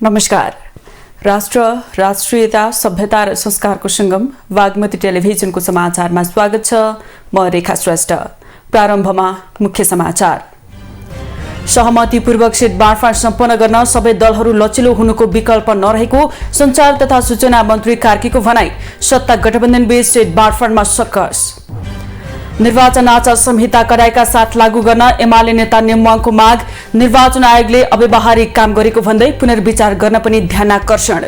नमस्कार। राष्ट्र, राष्ट्रियता, सभ्यता र संस्कारको संगम वाग्मती टेलिभिजनको समाचारमा स्वागत छ। म रेखा श्रेष्ठ। प्रारम्भमा मुख्य समाचार। सहमतिपूर्वक सीट बाँडफाँड सम्पन्न गर्न सबै दलहरू लचिलो हुनुको विकल्प नरहेको सञ्चार तथा सूचना मन्त्री कार्कीको भनाई। सत्ता गठबन्धनबीच सीट बाँडफाँडमा सक्कस। निर्वाचन आचार संहिता कडाइका साथ लागू गर्न एमाले नेता नेमुवाङको माग। निर्वाचन आयोगले अव्यावहारिक काम गरेको भन्दै पुनर्विचार गर्न पनि ध्यानाकर्षण।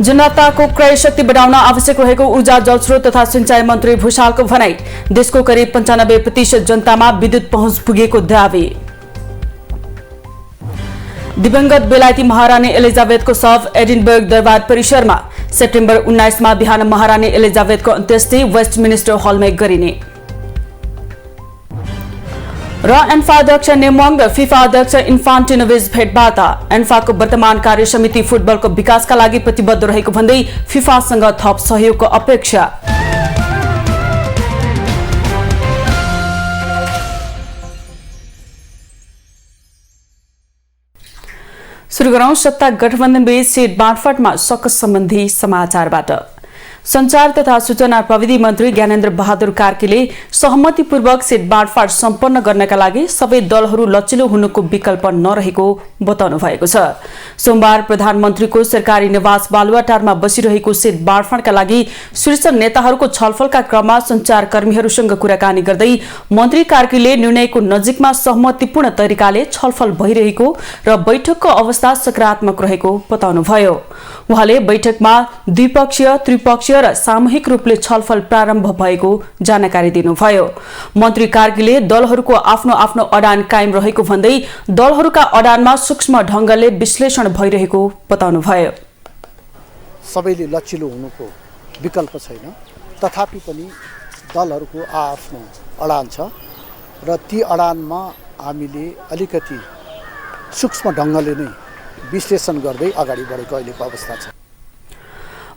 जनताको क्रय शक्ति बढाउन आवश्यक रहेको ऊर्जा, जलस्रोत तथा सिंचाई मन्त्री भूषालको भनाई। देशको करिब 95% जनतामा विद्युत पहुँच पुगेको दावी। दिवंगत बेलायती महारानी एलिजाबेथको शव एडिनबर्ग दरबार परिसरमा। सेप्टेम्बर 19 बिहान महारानी एलिजाबेथको अन्त्येष्टि वेस्टमिनिस्टर हलमै गरिने। र एन्फा अध्यक्ष नेमुवाङ र फिफा अध्यक्ष इन्फान्टिनोबीच भेटवार्ता। एन्फाको वर्तमान कार्य समिति फुटबलको विकासका लागि प्रतिबद्ध रहेको भन्दै फिफासँग थप सहयोगको अपेक्षा। सुरु गरौं सत्ता गठबन्धनबीच सीट बाँडफाँडमा सक्कस सम्बन्धी समाचारबाट। सञ्चार तथा सूचना प्रविधि मन्त्री ज्ञानेन्द्र बहादुर कार्कीले सहमतिपूर्वक सीट बाँडफाँड सम्पन्न गर्नका लागि सबै दलहरू लचिलो हुनुको विकल्प नरहेको बताउनु भएको छ। सोमबार प्रधानमन्त्रीको सरकारी निवास बालुवाटारमा बसिरहेको सीट बाँडफाँडका लागि शीर्ष नेताहरूको छलफलका क्रममा सञ्चारकर्मीहरूसँग कुराकानी गर्दै मन्त्री कार्कीले निर्णयको नजिकमा सहमतिपूर्ण तरिकाले छलफल भइरहेको र बैठकको अवस्था सकारात्मक रहेको बताउनुभयो। उहाँले बैठकमा द्विपक्षीय, त्रिपक्षीय र सामूहिक रूपले छलफल प्रारम्भ भएको जानकारी दिनुभयो। मन्त्री कार्कीले दलहरूको आफ्नो आफ्नो अडान कायम रहेको भन्दै दलहरूका अडानमा सूक्ष्म ढंगले विश्लेषण भइरहेको बताउनुभयो। सबैले लचिलो हुनुको विकल्प छैन, तथापि पनि दलहरूको आफ्नो अडान छ र ती अडानमा हामीले अलिकति सूक्ष्म ढंगले नै विश्लेषण गर्दै अगाडि बढेको अहिलेको अवस्था छ।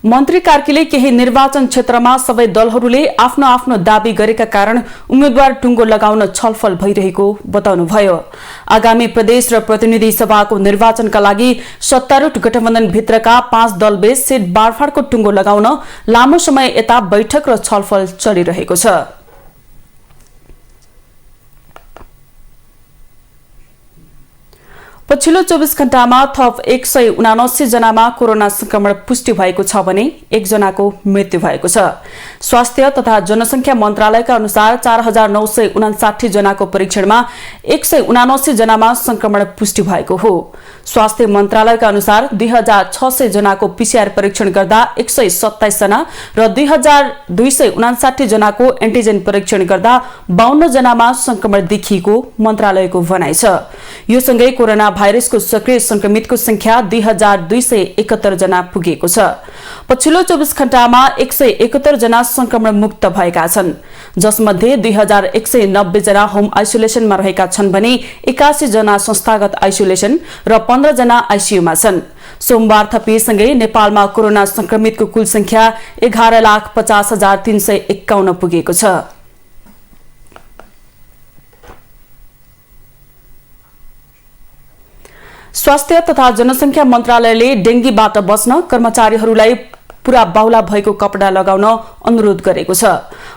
मन्त्री कार्कीले केही निर्वाचन क्षेत्रमा सबै दलहरूले आफ्नो आफ्नो दाबी गरेका कारण उम्मेद्वार टुङ्गो लगाउन छलफल भइरहेको बताउनुभयो। आगामी प्रदेश र प्रतिनिधि सभाको निर्वाचनका लागि सत्तारूढ गठबन्धन भित्रका 5 दलबीच सीट बाँडफाँडको टुङ्गो लगाउन लामो समय यता बैठक र छलफल चलिरहेको छ। पछिल्लो 24 घण्टामा थप 179 जनामा कोरोना संक्रमण पुष्टि भएको छ भने 1 जनाको मृत्यु भएको छ। स्वास्थ्य तथा जनसंख्या मन्त्रालयका अनुसार 4959 जनाको परीक्षणमा 179 जनामा संक्रमण पुष्टि भएको हो। स्वास्थ्य मन्त्रालयका अनुसार 2600 जनाको पीसीआर परीक्षण गर्दा 127 जना र 2259 जनाको एन्टिजेन परीक्षण गर्दा 52 जनामा संक्रमण देखिएको मन्त्रालयको भनाइ छ। यो सँगै कोरोना भाइरसको सक्रिय संक्रमितको संख्या 2271 जना पुगेको छ। पछिल्लो 24 घण्टामा 171 जना संक्रमण मुक्त भएका छन्, जसमध्ये 2190 जना होम आइसोलेसनमा रहेका छन् भने 81 जना संस्थागत आइसोलेसन र 15 जना आइसियुमा छन्। सोमबार थपिएसँगै नेपालमा कोरोना संक्रमितको कुल संख्या 11,50,351 पुगेको छ। स्वास्थ्य तथा जनसंख्या मन्त्रालयले डेंगीबाट बच्न कर्मचारीहरूलाई पूरा बाहुला भएको कपडा लगाउन अनुरोध गरेको छ।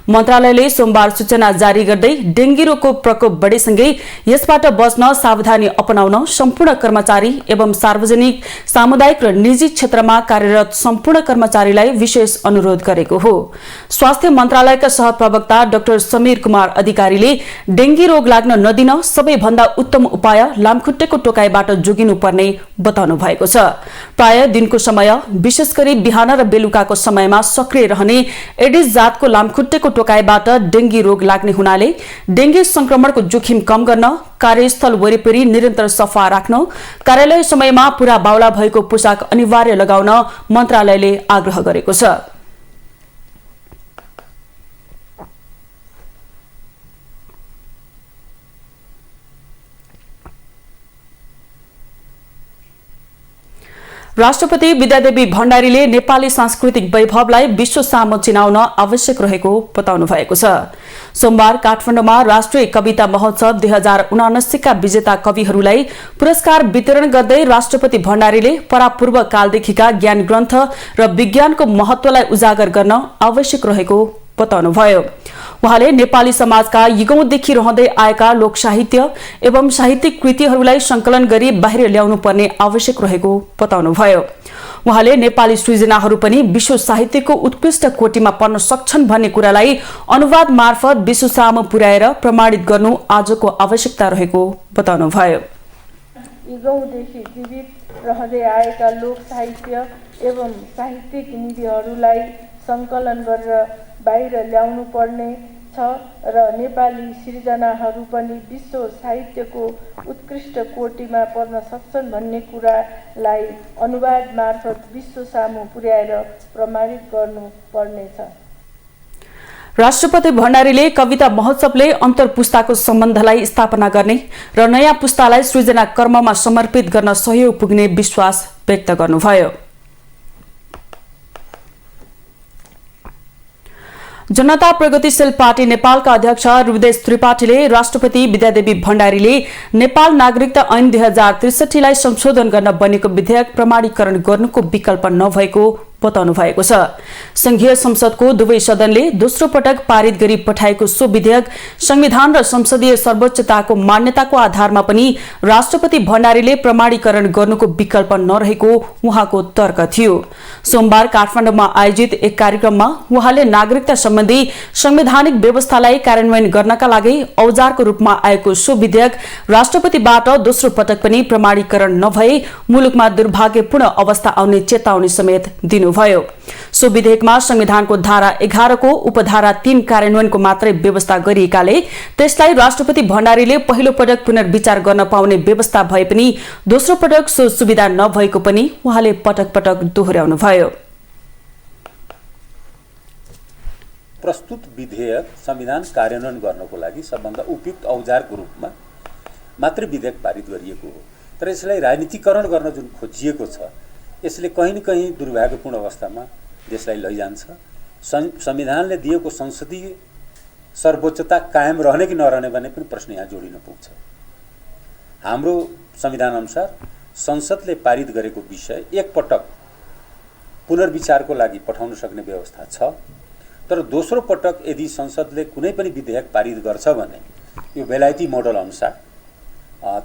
मन्त्रालयले सोमबार सूचना जारी गर्दै डेंगी रोगको प्रकोप बढेसँगै यसबाट बच्न सावधानी अपनाउन सम्पूर्ण कर्मचारी एवं सार्वजनिक, सामुदायिक र निजी क्षेत्रमा कार्यरत सम्पूर्ण कर्मचारीलाई विशेष अनुरोध गरेको हो। स्वास्थ्य मन्त्रालयका सहप्रवक्ता डाक्टर समीर कुमार अधिकारीले डेंगी रोग लाग्न नदिन सबैभन्दा उत्तम उपाय लामखुट्टेको टोकाइबाट जोगिनुपर्ने बताउनु भएको छ। प्राय दिनको समय, विशेष गरी बिहान र बेलुकाको समयमा सक्रिय रहने एडिस जातको लामखुट्टेको टोकाइबाट डेंगी रोग लाग्ने हुनाले डेंगी संक्रमणको जोखिम कम गर्न कार्यस्थल वरिपरि निरन्तर सफा राख्न, कार्यालय समयमा पूरा बाहुला भएको पोसाक अनिवार्य लगाउन मन्त्रालयले आग्रह गरेको छ। राष्ट्रपति विद्यादेवी भण्डारीले नेपाली सांस्कृतिक वैभवलाई विश्व सामु चिनाउन आवश्यक रहेको बताउनु भएको छ। सोमबार काठमाडौँमा राष्ट्रिय कविता महोत्सव 2079 का विजेता कविहरूलाई पुरस्कार वितरण गर्दै राष्ट्रपति भण्डारीले परापूर्व कालदेखिका ज्ञान ग्रन्थ र विज्ञानको महत्वलाई उजागर गर्न आवश्यक रहेको बताउनुभयो। उहाँले नेपाली समाजका युगौंदेखि रहँदै आएका लोक साहित्य एवं साहित्यिक कृतिहरूलाई संकलन गरी बाहिर ल्याउनु पर्ने आवश्यक रहेको बताउनुभयो। उहाँले नेपाली सृजनाहरू पनि विश्व साहित्यको उत्कृष्ट कोटीमा पर्न सक्छन् भन्ने कुरालाई अनुवाद मार्फत विश्व सामु पुर्याएर प्रमाणित गर्नु आजको आवश्यकता रहेको बताउनुभयो। युगौंदेखि जीवित रहँदै आएका लोक साहित्य एवं साहित्यिक निधिहरूलाई संकलन गरेर बाहिर ल्याउनु पर्ने छ र नेपाली सृजनाहरू पनि विश्व साहित्यको उत्कृष्ट कोटीमा पर्न सक्छन् भन्ने कुरालाई अनुवाद मार्फत विश्व सामु पुर्याएर प्रमाणित गर्नु पर्नेछ। राष्ट्रपति भण्डारीले कविता महोत्सवले अन्तर पुस्ताको सम्बन्धलाई स्थापना गर्ने र नयाँ पुस्तालाई सृजना कर्ममा समर्पित गर्न सहयोग पुग्ने विश्वास व्यक्त गर्नुभयो। जनता प्रगतिशील पार्टी नेपालका अध्यक्ष रुदेश त्रिपाठीले राष्ट्रपति विद्यादेवी भण्डारीले नेपाल नागरिकता ऐन 2063 लाई संशोधन गर्न बनेको विधेयक प्रमाणीकरण गर्नुको विकल्प नभएको बताउनु भएको छ। संघीय संसदको दुवै सदनले दोस्रो पटक पारित गरी पठाएको सो विधेयक संविधान र संसदीय सर्वोच्चताको मान्यताको आधारमा पनि राष्ट्रपति भण्डारीले प्रमाणीकरण गर्नुको विकल्प नरहेको उहाँको तर्क थियो। सोमबार काठमाडौँमा आयोजित एक कार्यक्रममा उहाँले नागरिकता सम्बन्धी संवैधानिक व्यवस्थालाई कार्यान्वयन गर्नका लागि औजारको रूपमा आएको सो विधेयक राष्ट्रपतिबाट दोस्रो पटक पनि प्रमाणीकरण नभए मुलुकमा दुर्भाग्यपूर्ण अवस्था आउने चेतावनी समेत दिनु भयो। सो विधेयकमा संविधानको धारा 11 को उपधारा 3 कार्यान्वयनको मात्रै व्यवस्था गरिएकाले त्यसलाई राष्ट्रपति भण्डारीले पहिलो पटक पुनर्विचार गर्न पाउने व्यवस्था भए पनि दोस्रो पटक सो सुविधा नभएको पनि उहाँले पटक पटक दोहोर्याउनु भयो। प्रस्तुत विधेयक संविधान कार्यान्वयन गर्नको लागि सबभन्दा उपयुक्त औजारको रूपमा मात्र विधेयक पारित गरिएको हो। तर यसलाई राजनीतिकरण गर्न जुन खोजिएको छ यसले कहीँ न कहीँ दुर्भाग्यपूर्ण अवस्थामा देशलाई लैजान्छ। संविधानले दिएको संसदीय सर्वोच्चता कायम रहने कि नरहने भन्ने पनि प्रश्न यहाँ जोडिन पुग्छ। हाम्रो संविधान अनुसार संसदले पारित गरेको विषय एक पटक पुनर्विचारको लागि पठाउन सक्ने व्यवस्था छ। तर दोस्रो पटक यदि संसदले कुनै पनि विधेयक पारित गर्छ भने यो बेलायती मोडल अनुसार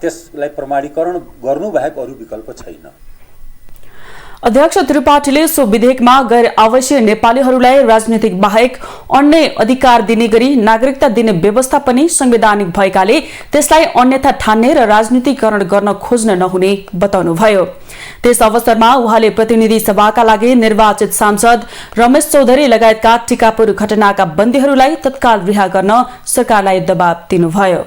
त्यसलाई प्रमाणीकरण गर्नु बाहेक अरू विकल्प छैन। अध्यक्ष त्रिपाठीले सो विधेयकमा गैर आवासीय नेपालीहरूलाई राजनीतिक बाहेक अन्य अधिकार दिने गरी नागरिकता दिने व्यवस्था पनि संवैधानिक भएकाले त्यसलाई अन्यथा ठान्ने र राजनीतिकरण गर्न खोज्न नहुने बताउनुभयो। त्यस अवसरमा उहाँले प्रतिनिधि सभाका लागि निर्वाचित सांसद रमेश चौधरी लगायतका टिकापुर घटनाका बन्दीहरूलाई तत्काल रिहा गर्न सरकारलाई दबाब दिनुभयो।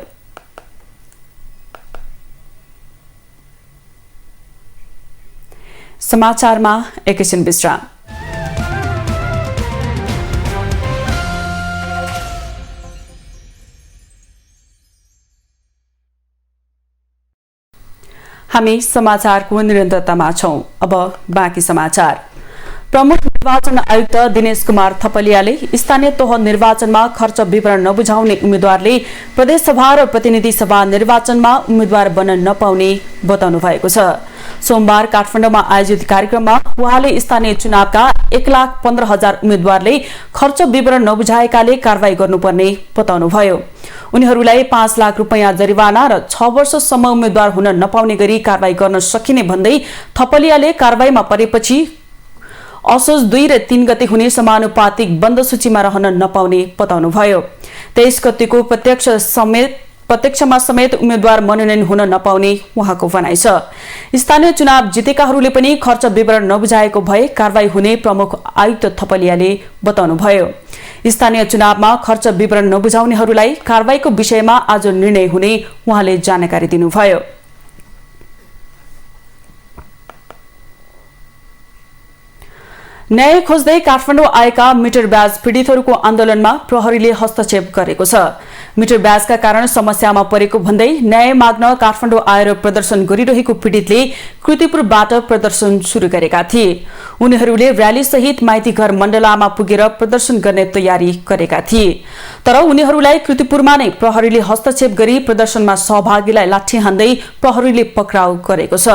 समाचारमा एकैछिन विश्राम। हामी समाचारको निरन्तरतामा छौं। अब बाँकी समाचार। प्रमुख निर्वाचन आयुक्त दिनेश कुमार थपलियाले स्थानीय तह निर्वाचनमा खर्च विवरण नबुझाउने उम्मेद्वारले प्रदेशसभा र प्रतिनिधि सभा निर्वाचनमा उम्मेद्वार बन्न नपाउने बताउनु भएको छ। सोमबार काठमाडौँमा आयोजित कार्यक्रममा उहाँले स्थानीय चुनावका 1,15,000 उम्मेद्वारले खर्च विवरण नबुझाएकाले कारवाही गर्नुपर्ने बताउनुभयो। उनीहरूलाई 5 लाख रुपैयाँ जरिवाना र 6 वर्षसम्म उम्मेद्वार हुन नपाउने गरी कारवाही गर्न सकिने भन्दै थपलियाले कारवाहीमा परेपछि असोज 2 र 3 गते हुने समानुपातिक बन्द सूचीमा रहन नपाउने बताउनुभयो। 23 गतेको प्रत्यक्षमा समेत उम्मेद्वार मनोनयन हुन नपाउने उहाँको भनाइ छ। स्थानीय चुनाव जितेकाहरूले पनि खर्च विवरण नबुझाएको भए कारवाही हुने प्रमुख आयुक्त थपलियाले बताउनुभयो। स्थानीय चुनावमा खर्च विवरण नबुझाउनेहरूलाई कारवाहीको विषयमा आज निर्णय हुने उहाँले जानकारी दिनुभयो। न्याय खोज्दै काठमाडौँ आएका मिटर ब्याज पीडितहरूको आन्दोलनमा प्रहरीले हस्तक्षेप गरेको छ। मिटर ब्याजका कारण समस्यामा परेको भन्दै न्याय माग्न काठमाडौँ आएर प्रदर्शन गरिरहेको पीडितले कृतिपुरबाट प्रदर्शन शुरू गरेका थिए। उनीहरूले र्याली सहित माइती घर मण्डलामा पुगेर प्रदर्शन गर्ने तयारी गरेका थिए, तर उनीहरूलाई कृतिपुरमा नै प्रहरीले हस्तक्षेप गरी प्रदर्शनमा सहभागीलाई लाठी हान्दै प्रहरीले पक्राउ गरेको छ।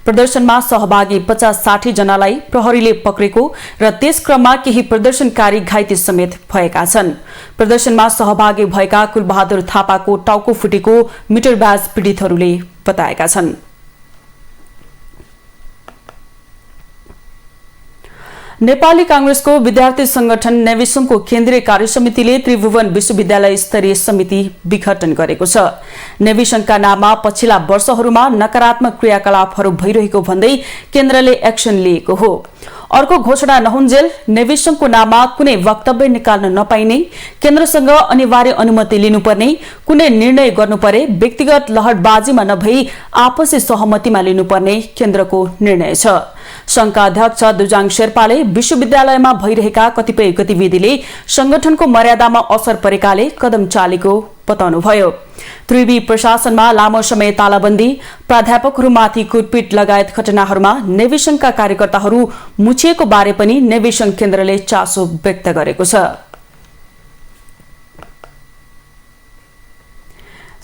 प्रदर्शनमा सहभागी 50-60 जनालाई प्रहरीले पक्रेको र त्यस क्रममा केही प्रदर्शनकारी घाइते समेत भएका छन्। प्रदर्शनमा सहभागी भएका कुलबहादुर थापाको टाउको फुटेको मिटर ब्याज पीडितहरूले बताएका छन्। नेपाली कांग्रेसको विद्यार्थी संगठन नेविसंघको केन्द्रीय कार्यसमितिले त्रिभुवन विश्वविद्यालय स्तरीय समिति विघटन गरेको छ। नेविसंघका नाममा पछिल्ला वर्षहरूमा नकारात्मक क्रियाकलापहरू भइरहेको भन्दै केन्द्रले एक्सन लिएको हो। अर्को घोषणा नहुन्जेल नेविसंघको नाममा कुनै वक्तव्य निकाल्न नपाइने, केन्द्रसँग अनिवार्य अनुमति लिनुपर्ने, कुनै निर्णय गर्नुपर्ने व्यक्तिगत लहरबाजीमा नभई आपसी सहमतिमा लिनुपर्ने केन्द्रको निर्णय छ। संघका अध्यक्ष दुजाङ शेर्पाले विश्वविद्यालयमा भइरहेका कतिपय गतिविधिले संगठनको मर्यादामा असर परेकाले कदम चालेको बताउनुभयो। त्रिवी प्रशासनमा लामो समय तालाबन्दी, प्राध्यापकहरूमाथि कुटपिट लगायत घटनाहरूमा नेविसंघका कार्यकर्ताहरू मुछिएको बारे पनि नेविसंघ केन्द्रले चासो व्यक्त गरेको छ।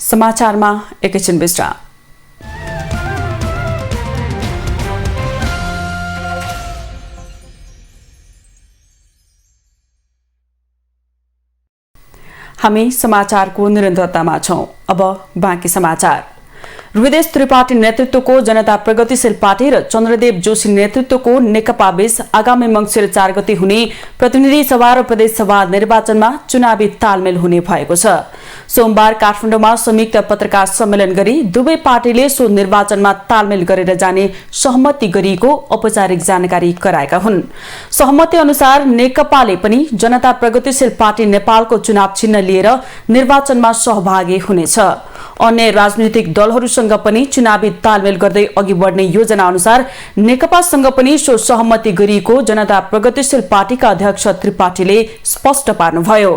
समाचारमा एकैछिन विश्राम। हामी समाचारको निरन्तरतामा छौं। अब बाँकी समाचार। हृदय त्रिपाठी नेतृत्वको जनता प्रगतिशील पार्टी र चन्द्रदेव जोशी नेतृत्वको नेकपा बीच आगामी मंसिर 4 गते हुने प्रतिनिधि सभा र प्रदेश सभा निर्वाचनमा चुनावी तालमेल हुने भएको छ। सोमबार काठमाडौँमा संयुक्त पत्रकार सम्मेलन गरी दुवै पार्टीले सो निर्वाचनमा तालमेल गरेर जाने सहमति गरिएको औपचारिक जानकारी गराएका हुन्। सहमति अनुसार नेकपाले पनि जनता प्रगतिशील पार्टी नेपालको चुनाव चिन्ह लिएर निर्वाचनमा सहभागी हुनेछ। अन्य राजनीतिक दलहरूसँग पनि चुनावी तालमेल गर्दै अघि बढ्ने योजना अनुसार नेकपासँग पनि सो सहमति गरिएको जनता प्रगतिशील पार्टीका अध्यक्ष त्रिपाठीले स्पष्ट पार्नुभयो।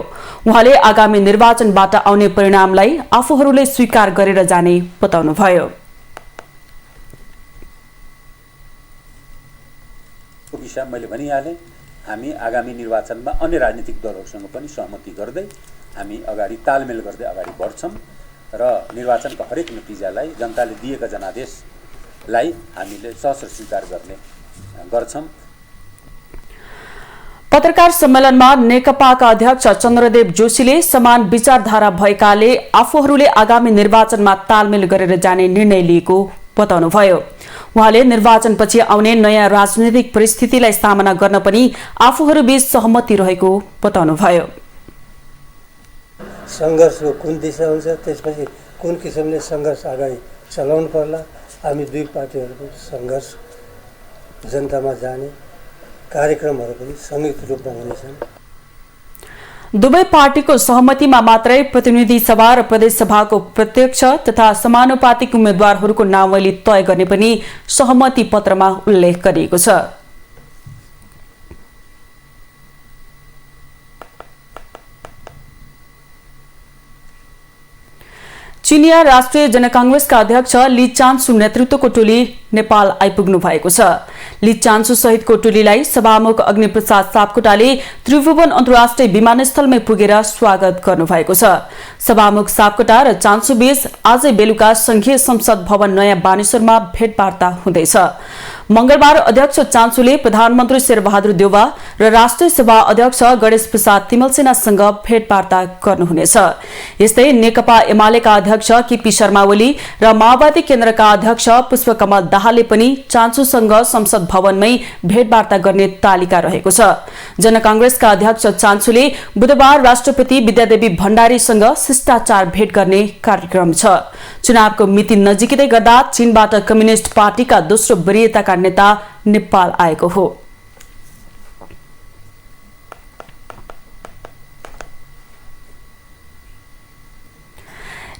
उहाँले आगामी निर्वाचनबाट आउने परिणामलाई आफूहरूले स्वीकार गरेर जाने बताउनुभयो। मैले भनिहालेँ, हामी आगामी निर्वाचनमा अन्य राजनीतिक दलहरूसँग पनि सहमति गर्दै हामी अगाडि तालमेल गर्दै अगाडि बढ्छौँ र निर्वाचनका हरेक नतिजालाई जनताले दिएका जनादेशलाई हामीले सहर्ष स्वीकार गर्छौँ। पत्रकार सम्मेलनमा नेकपाका अध्यक्ष चन्द्रदेव जोशीले समान विचारधारा भएकाले आफूहरूले आगामी निर्वाचनमा तालमेल गरेर जाने निर्णय लिएको बताउनुभयो। उहाँले निर्वाचनपछि आउने नयाँ राजनीतिक परिस्थितिलाई सामना गर्न पनि आफूहरूबीच सहमति रहेको बताउनुभयो। संघर्षको कुन दिशा हुन्छ, त्यसपछि कुन किसिमले संघर्ष अगाडि चलाउनु पर्ला, हामी दुई पार्टीहरूको संघर्ष जनतामा जाने कार्यक्रमहरू पनि संयुक्त रूपमा हुनेछन्। दुवै पार्टीको सहमतिमा मात्रै प्रतिनिधि सभा र प्रदेश सभाको प्रत्यक्ष तथा समानुपातिक उम्मेद्वारहरूको नामावली तय गर्ने पनि सहमति पत्रमा उल्लेख गरिएको छ। चिनिया राष्ट्रिय जनकांग्रेसका अध्यक्ष ली चान्सु नेतृत्वको टोली नेपाल आइपुग्नु भएको छ। ली चान्सु सहितको टोलीलाई सभामुख अग्निप्रसाद सापकोटाले त्रिभुवन अन्तर्राष्ट्रिय विमानस्थलमै पुगेर स्वागत गर्नुभएको छ। सभामुख सापकोटा र चान्सु बीच आजै बेलुका संघीय संसद भवन नयाँ बानेश्वरमा भेटवार्ता हुँदैछ। मंगलबार अध्यक्ष चान्सुले प्रधानमन्त्री शेरबहादुर देउवा र राष्ट्रिय सभा अध्यक्ष गणेश प्रसाद तिमलसेनासँग भेटवार्ता गर्नुहुनेछ। यस्तै नेकपा एमालेका अध्यक्ष केपी शर्मा ओली र माओवादी केन्द्रका अध्यक्ष पुष्पकमल दाहालले पनि चान्सुसँग संसद भवनमै भेटवार्ता गर्ने तालिका रहेको छ। जनकांग्रेसका अध्यक्ष चान्सुले बुधबार राष्ट्रपति विद्यादेवी भण्डारीसँग शिष्टाचार भेट गर्ने कार्यक्रम छ। चुनावको मिति नजिकै गर्दा चीनबाट कम्युनिस्ट पार्टीका दोस्रो वरियताका नेता नेपाल आएको हो।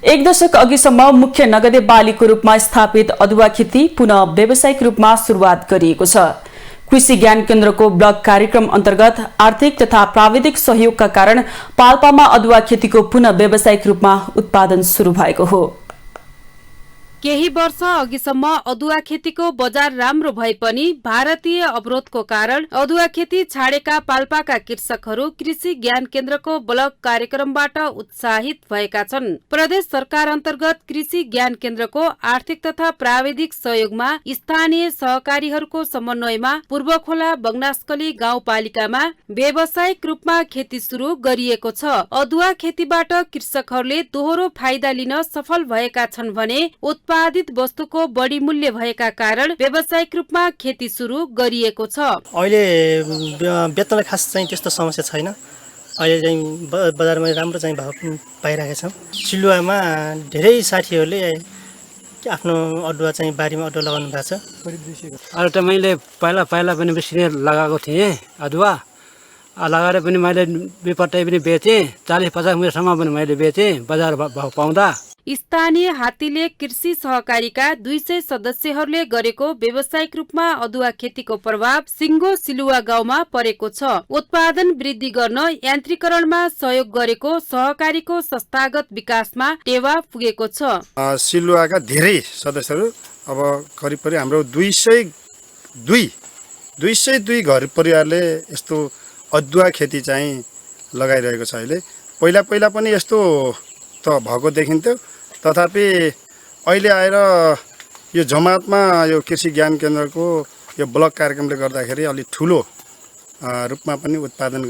एक दशक अघिसम्म मुख्य नगदे बालीको रूपमा स्थापित अदुवा खेती पुनः व्यावसायिक रूपमा सुरुवात गरिएको छ। कृषि ज्ञान केन्द्रको ब्लक कार्यक्रम अन्तर्गत आर्थिक तथा प्राविधिक सहयोगका कारण पाल्पामा अदुवा खेतीको पुनः व्यावसायिक रूपमा उत्पादन शुरू भएको हो। केही वर्ष अघिसम्म अदुवा खेतीको बजार राम्रो भए पनि भारतीय अवरोधको कारण अदुवा खेती छाडेका पाल्पाका कृषकहरू कृषि ज्ञान केन्द्रको ब्लक कार्यक्रमबाट उत्साहित भएका छन्। प्रदेश सरकार अन्तर्गत कृषि ज्ञान केन्द्रको आर्थिक तथा प्राविधिक सहयोगमा स्थानीय सहकारीहरूको समन्वयमा पूर्वखोला बगनासकली गाउँपालिकामा व्यावसायिक रूपमा खेती शुरू गरिएको छ। अदुवा खेतीबाट कृषकहरूले दोहोरो फाइदा लिन सफल भएका छन् भने उत्पादित वस्तुको बढी मूल्य भएका कारण व्यावसायिक रूपमा खेती शुरू गरिएको छ। अहिले बेतनलाई खास चाहिँ त्यस्तो समस्या छैन। अहिले चाहिँ बजारमा राम्रो चाहिँ भाव पाइरहेका छौँ। सिलुवामा धेरै साथीहरूले आफ्नो अदुवा चाहिँ बारीमा अदुवा लगाउनु भएको छ। अहिले त मैले पहिला पनि बेसी लगाएको थिएँ अदुवा लगाएर पनि मैले बिपट्टै पनि बेचेँ। 40-50 मिनटसम्म पनि मैले बेचेँ बजार भाव पाउँदा। स्थानीय हात्तीले कृषि सहकारीका 200 सदस्यहरूले गरेको व्यावसायिक रूपमा अदुवा खेतीको प्रभाव सिङ्गो सिलुवा गाउँमा परेको छ। उत्पादन वृद्धि गर्न यान्त्रिकरणमा सहयोग गरेको सहकारीको संस्थागत विकासमा टेवा पुगेको छ। सिलुवाका धेरै सदस्यहरू अब करिब हाम्रो 202 घर परिवारले यस्तो अदुवा खेती चाहिँ लगाइरहेको छ। अहिले पहिला पनि यस्तो त भएको देखिन्थ्यो, तथापि अहिले आएर यो जमातमा यो कृषि ज्ञान केन्द्रको यो ब्लक कार्यक्रमले गर्दाखेरि अलि ठुलो रूपमा पनि उत्पादन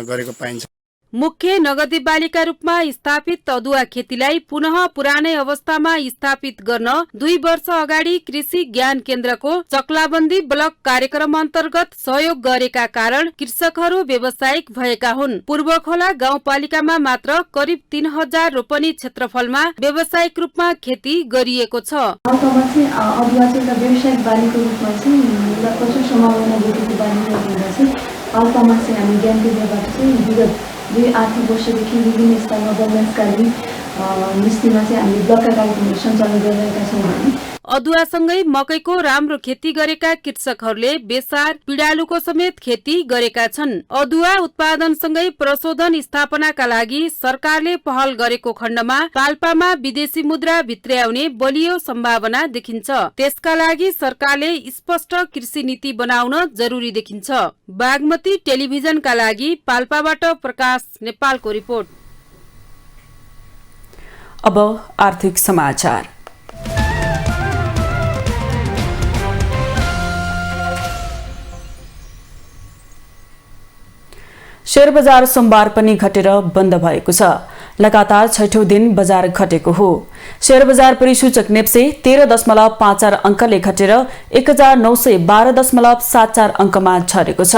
गरेको पाइन्छ। मुख्य नगदी बालीका रूपमा स्थापित अदुवा खेतीलाई पुनः पुरानै अवस्थामा स्थापित गर्न 2 वर्ष अगाडि कृषि ज्ञान केन्द्रको चक्लाबन्दी ब्लक कार्यक्रम अन्तर्गत सहयोग गरेका कारण कृषकहरू व्यावसायिक भएका हुन्। पूर्वखोला गाउँपालिकामा मात्र करिब 3000 रोपनी क्षेत्रफलमा व्यावसायिक रूपमा खेती गरिएको छ। अदुवा चाहिँ व्यावसायिक बालीको रूपमा चाहिँ प्रचुर सम्भावना देखेको बालीले गर्दा चाहिँ पाल्पामा चाहिँ हामी ज्ञान केन्द्रबाट चाहिँ विगत 2 आर्थिक वर्षदेखि विभिन्न स्थानमा बगनासकाली मिस्टीमा चाहिँ हामी ब्लकका कार्यक्रमहरू सञ्चालन गरिरहेका छौँ। अदुवासँगै मकैको राम्रो खेती गरेका कृषकहरूले बेसार पिडालुको समेत खेती गरेका छन्। अदुवा उत्पादनसँगै प्रशोधन स्थापनाका लागि सरकारले पहल गरेको खण्डमा पाल्पामा विदेशी मुद्रा भित्र्याउने बलियो सम्भावना देखिन्छ। त्यसका लागि सरकारले स्पष्ट कृषि नीति बनाउन जरुरी देखिन्छ। बागमती टेलिभिजनका लागि पाल्पाबाट प्रकाश नेपालको रिपोर्ट। अब आर्थिक समाचार। शेयर बजार सोमबार पनि घटेर बन्द भएको छ। लगातार 6औं दिन बजार घटेको हो। शेयर बजार परिसूचक नेप्से 13.54 अंकले घटेर 1912.74 अंकमा झरेको छ।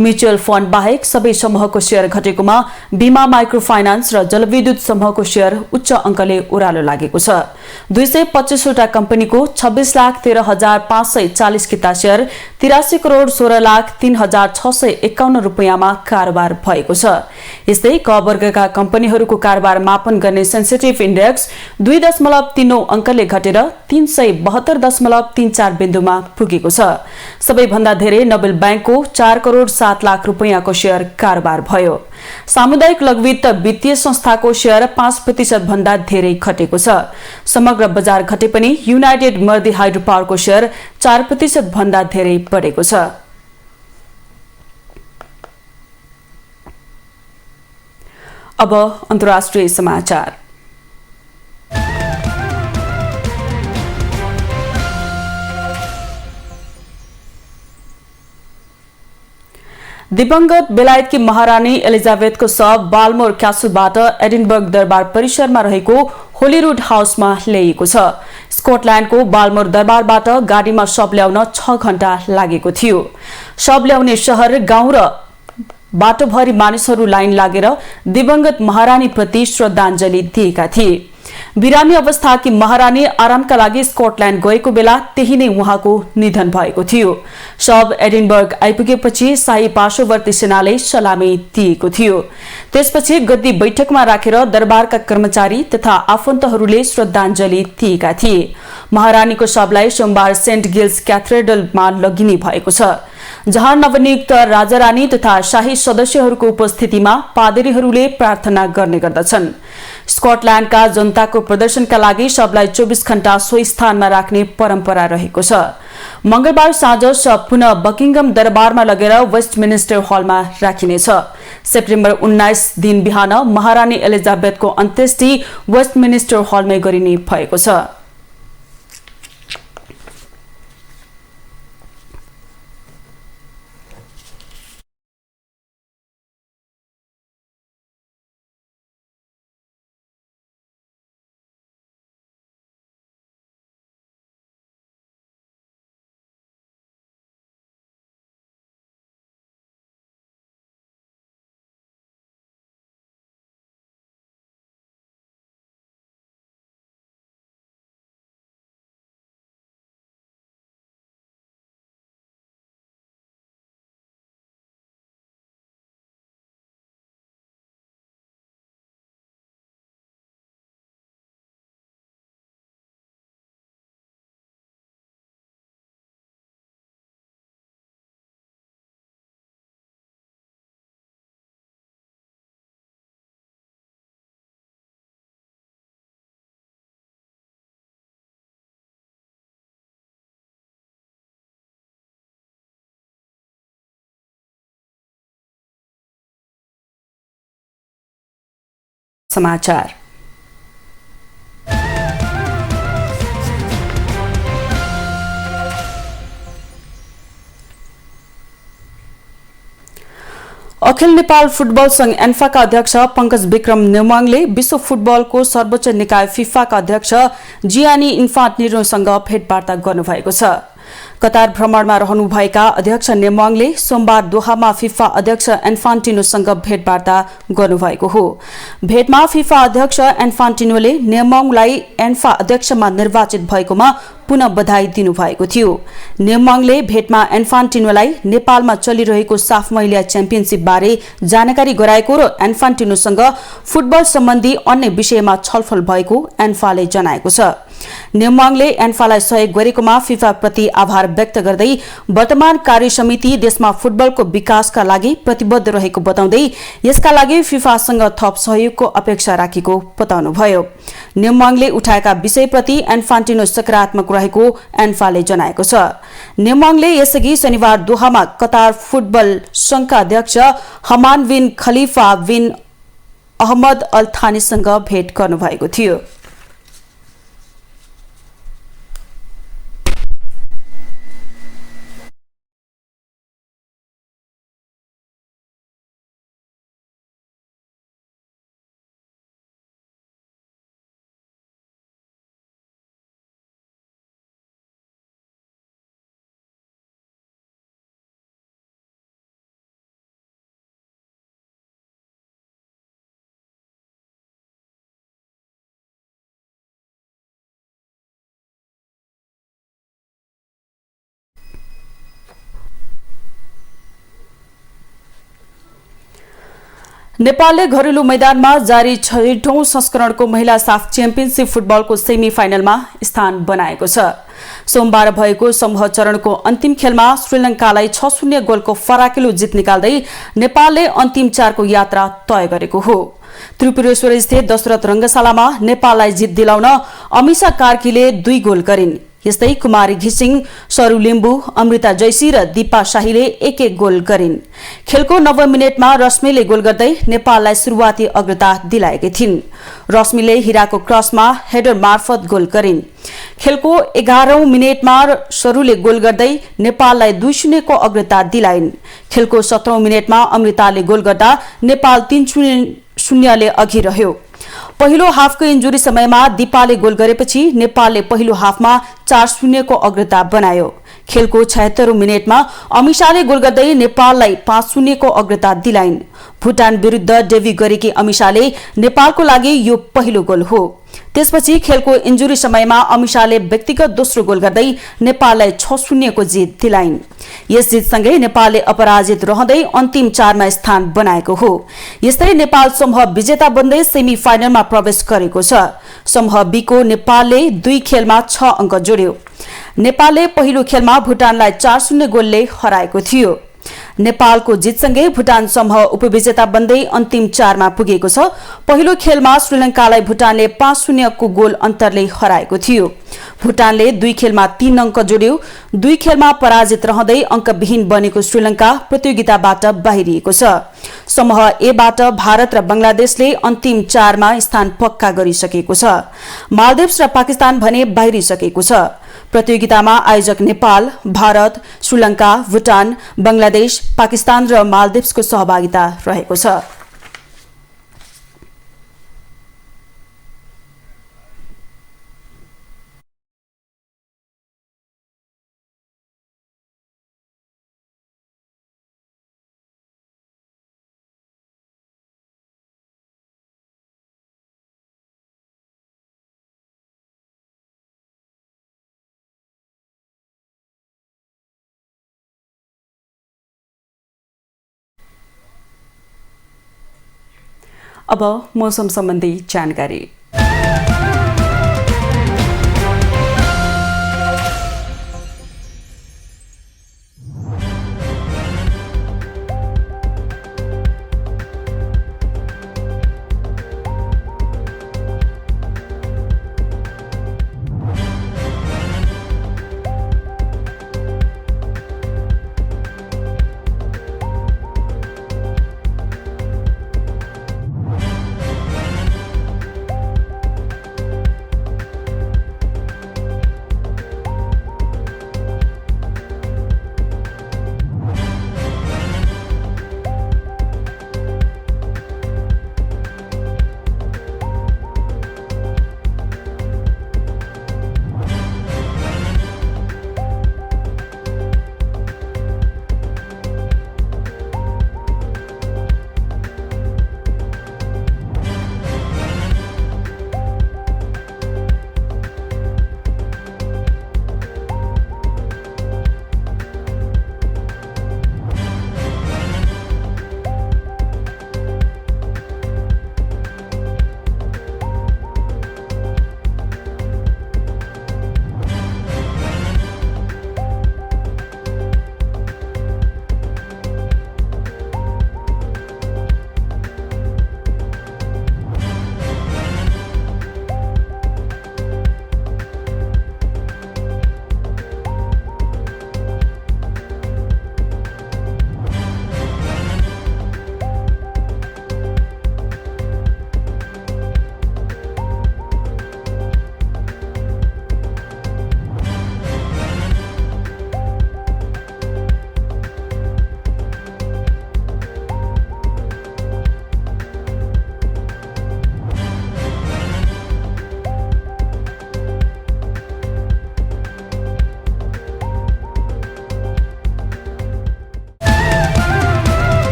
म्युचुअल फण्ड बाहेक सबै समूहको शेयर घटेकोमा बीमा माइक्रो फाइनान्स र जलविद्युत समूहको शेयर उच्च अंकले ओह्रालो लागेको छ। 225 वटा कम्पनीको 26,13,540 किता शेयर 83,16,03,651 रुपैयाँमा कारोबार भएको छ। यस्तै क वर्गका कम्पनीहरूको कारोबार मापन गर्ने सेन्सिटिभ इन्डेक्स 2.39 अंकले घटेर 372.34 बिन्दुमा पुगेको छ। सबैभन्दा धेरै नोबेल बैंकको 4,07,00,000 रुपैयाँको शेयर कारोबार भयो। सामुदायिक लघुवित्त वित्तीय संस्थाको शेयर 5% भन्दा धेरै घटेको छ। समग्र बजार घटे पनि युनाइटेड मर्दी हाइड्रो पावरको शेयर 4% भन्दा धेरै बढेको छ। अब अन्तर्राष्ट्रिय समाचार। दिवंगत बेलायतकी महारानी एलिजाबेथको शव बाल्मोर क्यासलबाट एडिनबर्ग दरबार परिसरमा रहेको होलीवुड हाउसमा ल्याइएको छ। स्कटल्याण्डको बाल्मोर दरबारबाट गाडीमा शव ल्याउन 6 घण्टा लागेको थियो। शव ल्याउने शहर, गाउँ र बाटोभरि मानिसहरू लाइन लागेर दिवंगत महारानीप्रति श्रद्धाञ्जली दिएका थिए। बिरामी अवस्थाकी महारानी आरामका लागि स्कटल्याण्ड गएको बेला त्यही नै उहाँको निधन भएको थियो। शव एडिनबर्ग आइपुगेपछि शाही पार्श्ववर्ती सेनाले सलामी दिएको थियो। त्यसपछि गद्दी बैठकमा राखेर दरबारका कर्मचारी तथा आफन्तहरूले श्रद्धाञ्जली दिएका थिए। महारानीको शवलाई सोमबार सेन्ट गिल्स क्याथेड्रलमा लगिने भएको छ, जहाँ नवनियुक्त राजारानी तथा शाही सदस्यहरूको उपस्थितिमा पादरीहरूले प्रार्थना गर्ने गर्दछन्। स्कटल्याण्डका जनताको प्रदर्शनका लागि शवलाई 24 घण्टा सोही स्थानमा राख्ने परम्परा रहेको छ। मंगलबार साँझ शव पुनः बकिङहम दरबारमा लगेर वेस्टमिनिस्टर हलमा राखिनेछ। सेप्टेम्बर 19 दिन बिहान महारानी एलिजाबेथको अन्त्येष्टि वेस्टमिनिस्टर हलमै गरिने भएको छ। समाचार। अखिल नेपाल फुटबल संघ एन्फाका अध्यक्ष पंकज विक्रम नेमाङले विश्व फुटबलको सर्वोच्च निकाय फिफाका अध्यक्ष जियानी इन्फान्टिनोसँग भेटवार्ता गर्नुभएको छ। कतार भ्रमणमा रहनुभएका अध्यक्ष नेमाङले सोमबार दोहामा फिफा अध्यक्ष इन्फान्टिनोसँग भेटवार्ता गर्नुभएको हो। भेटमा फिफा अध्यक्ष इन्फान्टिनोले नेमाङलाई एन्फा अध्यक्षमा निर्वाचित भएकोमा पुनः बधाई दिनुभएको थियो। नेमाङले भेटमा इन्फान्टिनोलाई नेपालमा चलिरहेको साफ महिला च्याम्पियनशिप बारे जानकारी गराएको र इन्फान्टिनोसँग फुटबल सम्बन्धी अन्य विषयमा छलफल भएको एन्फाले जनाएको छ। नेमाङले एन्फालाई सहयोग गरेकोमा फिफा प्रति आभार व्यक्त गर्दै वर्तमान कार्य समिति देशमा फुटबलको विकासका लागि प्रतिबद्ध रहेको बताउँदै यसका लागि फिफासँग थप सहयोगको अपेक्षा राखेको बताउनुभयो। नेमाङले उठाएका विषयप्रति इन्फान्टिनो सकारात्मक रहेको एन्फाले जनाएको छ। नेमाङले यसअघि शनिबार दोहामा कतार फुटबल संघका अध्यक्ष हमान बिन खलिफा बिन अहमद अल थानीसँग भेट गर्नुभएको थियो। नेपालले घरेलु मैदानमा जारी 6औं संस्करणको महिला साफ च्याम्पियनशिप फुटबलको सेमी फाइनलमा स्थान बनाएको छ। सोमबार भएको समूह चरणको अन्तिम खेलमा श्रीलंकालाई 6-0 गोलको फराकिलो जित निकाल्दै नेपालले अन्तिम 4 को यात्रा तय गरेको हो। त्रिपुरेश्वर स्थित दशरथ रंगशालामा नेपाललाई जित दिलाउन अमिषा कार्कीले 2 गोल गरिन्। यस्तै कुमारी घिसिङ, सरू लिम्बू, अमृता जैसी र दीपा शाहीले 1-1 गोल गरिन्। खेलको 90 मिनेटमा रश्मिले गोल गर्दै नेपाललाई सुरुवाती अग्रता दिलाएकी थिइन्। रश्मिले हिराको क्रसमा हेडर मार्फत गोल गरिन्। खेलको 11औं मिनेटमा सरूले गोल गर्दै नेपाललाई 2-0 को अग्रता दिलाइन्। खेलको 17औं मिनेटमा अमृताले गोल गर्दा नेपाल 3-0 ले अघि रह्यो। पहिलो हाफको इन्जुरी समयमा दीपाले गोल गरेपछि नेपालले पहिलो हाफमा 4-0 को अग्रता बनायो। खेलको 76औं मिनेटमा अमिषाले गोल गर्दै नेपाललाई 5-0 को अग्रता दिलाइन्। भुटान विरुद्ध डेब्यू गरेकी अमिषाले नेपालको लागि यो पहिलो गोल हो। त्यसपछि खेलको इन्जुरी समयमा अमिषाले व्यक्तिगत दोस्रो गोल गर्दै नेपाललाई 6-0 को जित दिलाइन्। यस जितसँगै नेपालले अपराजित रहँदै अन्तिम 4 मा स्थान बनाएको हो। यस्तै नेपाल समूह विजेता बन्दै सेमी फाइनलमा प्रवेश गरेको छ। समूह बी को नेपालले 2 खेलमा 6 अङ्क जोड्यो। नेपालले पहिलो खेलमा भुटानलाई 4-0 गोलले हराएको थियो। नेपालको जितसँगै भुटान समूह उपविजेता बन्दै अन्तिम 4 मा पुगेको छ। पहिलो खेलमा श्रीलंकालाई भुटानले 5-0 को गोल अन्तरले हराएको थियो। भुटानले 2 खेलमा 3 अङ्क जोड्यो। 2 खेलमा पराजित रहँदै अङ्कविहीन बनेको श्रीलंका प्रतियोगिताबाट बाहिरिएको छ। समूह ए बाट भारत र बंगलादेशले अन्तिम 4 मा स्थान पक्का गरिसकेको छ। मालदिव्स र पाकिस्तान भने बाहिरिसकेको छ। प्रतियोगितामा आयोजक नेपाल, भारत, श्रीलंका, भुटान, बंगलादेश, पाकिस्तान र मालदिव्सको सहभागिता रहेको छ। अब मौसम सम्बन्धी जानकारी।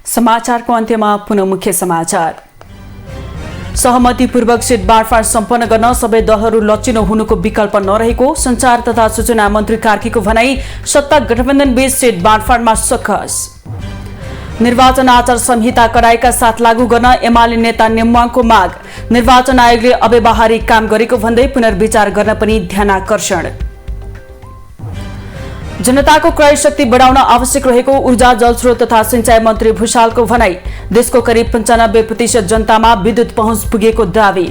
समाचारको अन्त्यमा पुनः मुख्य समाचार। सहमतिपूर्वक सीट बाँडफाँड सम्पन्न गर्न सबै दलहरू लचिलो हुनुको विकल्प नरहेको सञ्चार तथा सूचना मन्त्री कार्कीको भनाई। सत्ता गठबन्धन बीच सीट बाँडफाँडमा सकस। निर्वाचन आचार संहिता कडाइका साथ लागू गर्न एमाले नेता नेम्वाङको माग। निर्वाचन आयोगले अव्यावहारिक काम गरेको भन्दै पुनर्विचार गर्न पनि ध्यानाकर्षण। जनताको क्रय शक्ति बढाउन आवश्यक रहेको ऊर्जा जलस्रोत तथा सिंचाई मन्त्री भूषालको भनाई। देशको करिब 95% जनतामा विद्युत पहुँच पुगेको दावी।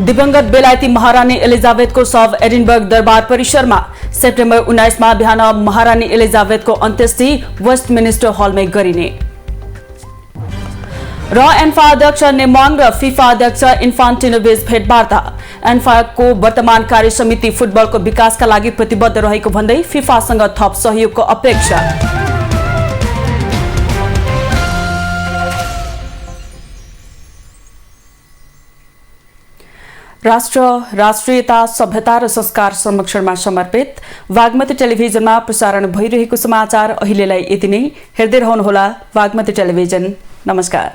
दिवंगत बेलायती महारानी एलिजाबेथको शव एडिनबर्ग दरबार परिसरमा। सेप्टेम्बर 19 मा बिहान महारानी एलिजाबेथको अन्त्येष्टि वेस्टमिनिस्टर हलमै गरिने। र एन्फा अध्यक्ष नेम्वाङ र फिफा अध्यक्ष इन्फान्टिनो बीच भेटवार्ता। एन्फाको वर्तमान कार्य समिति फुटबलको विकासका लागि प्रतिबद्ध रहेको भन्दै फिफासँग थप सहयोगको अपेक्षा। राष्ट्र, राष्ट्रियता, सभ्यता र संस्कार संरक्षणमा समर्पित बागमती टेलिभिजनमा प्रसारण भइरहेको समाचार अहिलेलाई यति नै। हेर्दै रहनुहोला बागमती टेलिभिजन। नमस्कार।